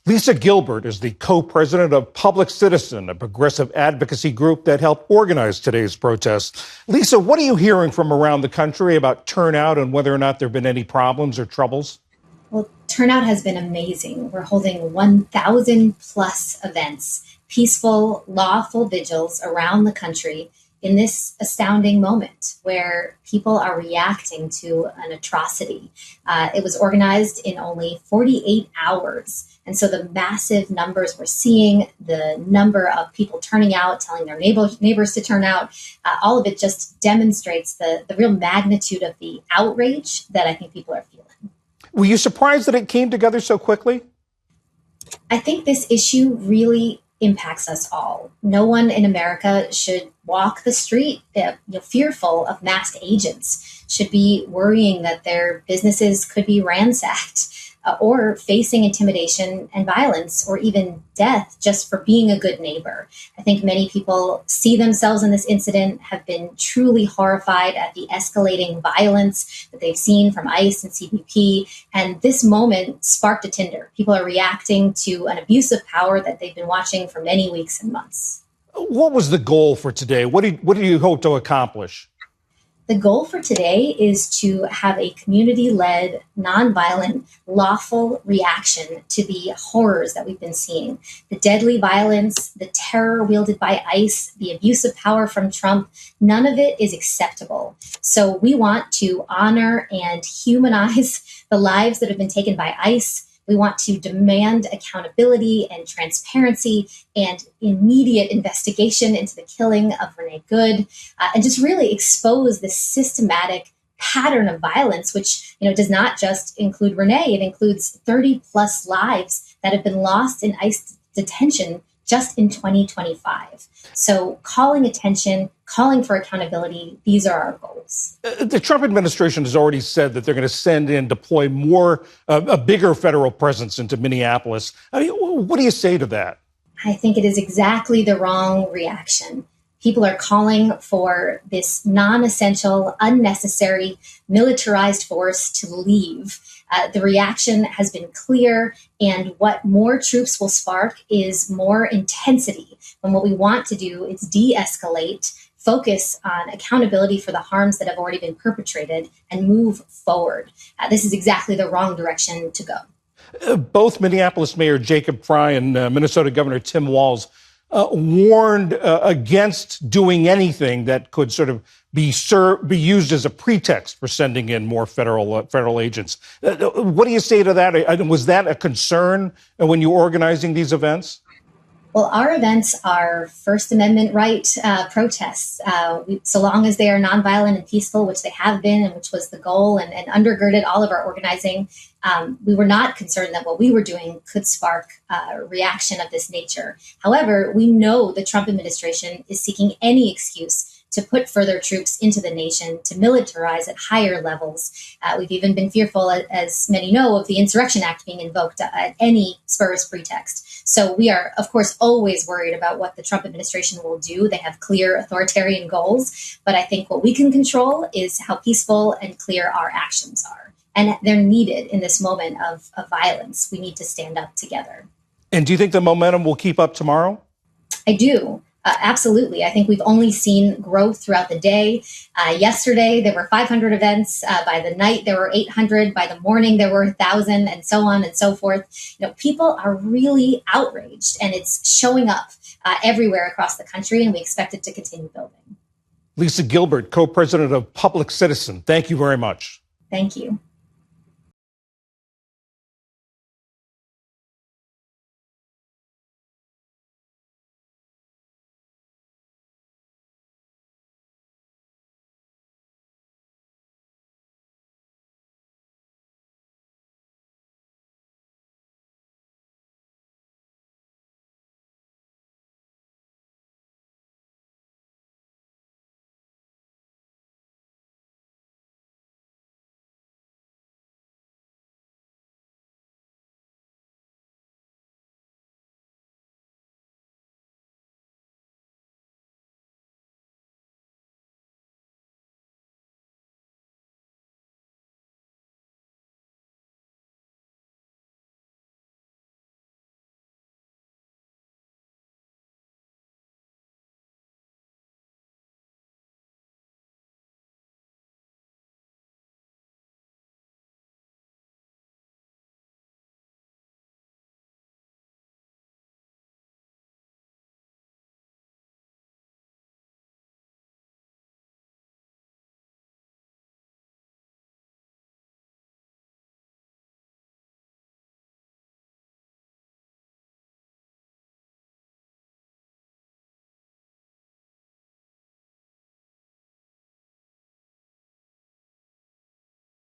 Lisa Gilbert is the co-president of Public Citizen, a progressive advocacy group that helped organize today's protests. Lisa, what are you hearing from around the country about turnout and whether or not there have been any problems or troubles? Well, turnout has been amazing. We're holding 1,000 plus events, peaceful, lawful vigils around the country in this astounding moment where people are reacting to an atrocity. It was organized in only 48 hours. And so the massive numbers we're seeing, the number of people turning out, telling their neighbors to turn out, all of it just demonstrates the real magnitude of the outrage that I think people are feeling. Were you surprised that it came together so quickly? I think this issue really impacts us all. No one in America should walk the street fearful of masked agents, should be worrying that their businesses could be ransacked, or facing intimidation and violence or even death just for being a good neighbor. I think many people see themselves in this incident, have been truly horrified at the escalating violence that they've seen from ICE and CBP. And this moment sparked a tinder. People are reacting to an abuse of power that they've been watching for many weeks and months. What was the goal for today? What do you hope to accomplish? The goal for today is to have a community-led, nonviolent, lawful reaction to the horrors that we've been seeing. The deadly violence, the terror wielded by ICE, the abuse of power from Trump, none of it is acceptable. So we want to honor and humanize the lives that have been taken by ICE. We want to demand accountability and transparency and immediate investigation into the killing of Renee Good, and just really expose this systematic pattern of violence, which does not just include Renee. It includes 30 plus lives that have been lost in ICE detention just in 2025. So calling attention, calling for accountability, these are our goals. The Trump administration has already said that they're going to deploy a bigger federal presence into Minneapolis. I mean, what do you say to that? I think it is exactly the wrong reaction. People are calling for this non-essential, unnecessary, militarized force to leave. The reaction has been clear, and what more troops will spark is more intensity. And what we want to do is de-escalate, focus on accountability for the harms that have already been perpetrated, and move forward. This is exactly the wrong direction to go. Both Minneapolis Mayor Jacob Frey and Minnesota Governor Tim Walz warned against doing anything that could sort of be used as a pretext for sending in more federal agents. What do you say to that? Was that a concern when you were organizing these events? Well, our events are First Amendment right protests, so long as they are nonviolent and peaceful, which they have been and which was the goal and undergirded all of our organizing. We were not concerned that what we were doing could spark a reaction of this nature. However, we know the Trump administration is seeking any excuse to put further troops into the nation, to militarize at higher levels. We've even been fearful, as many know, of the Insurrection Act being invoked at any spurious pretext. So we are, of course, always worried about what the Trump administration will do. They have clear authoritarian goals, but I think what we can control is how peaceful and clear our actions are. And they're needed in this moment of violence. We need to stand up together. And do you think the momentum will keep up tomorrow? I do. Absolutely. I think we've only seen growth throughout the day. Yesterday, there were 500 events. By the night, there were 800. By the morning, there were 1,000, and so on and so forth. People are really outraged, and it's showing up everywhere across the country, and we expect it to continue building. Lisa Gilbert, co-president of Public Citizen, thank you very much. Thank you.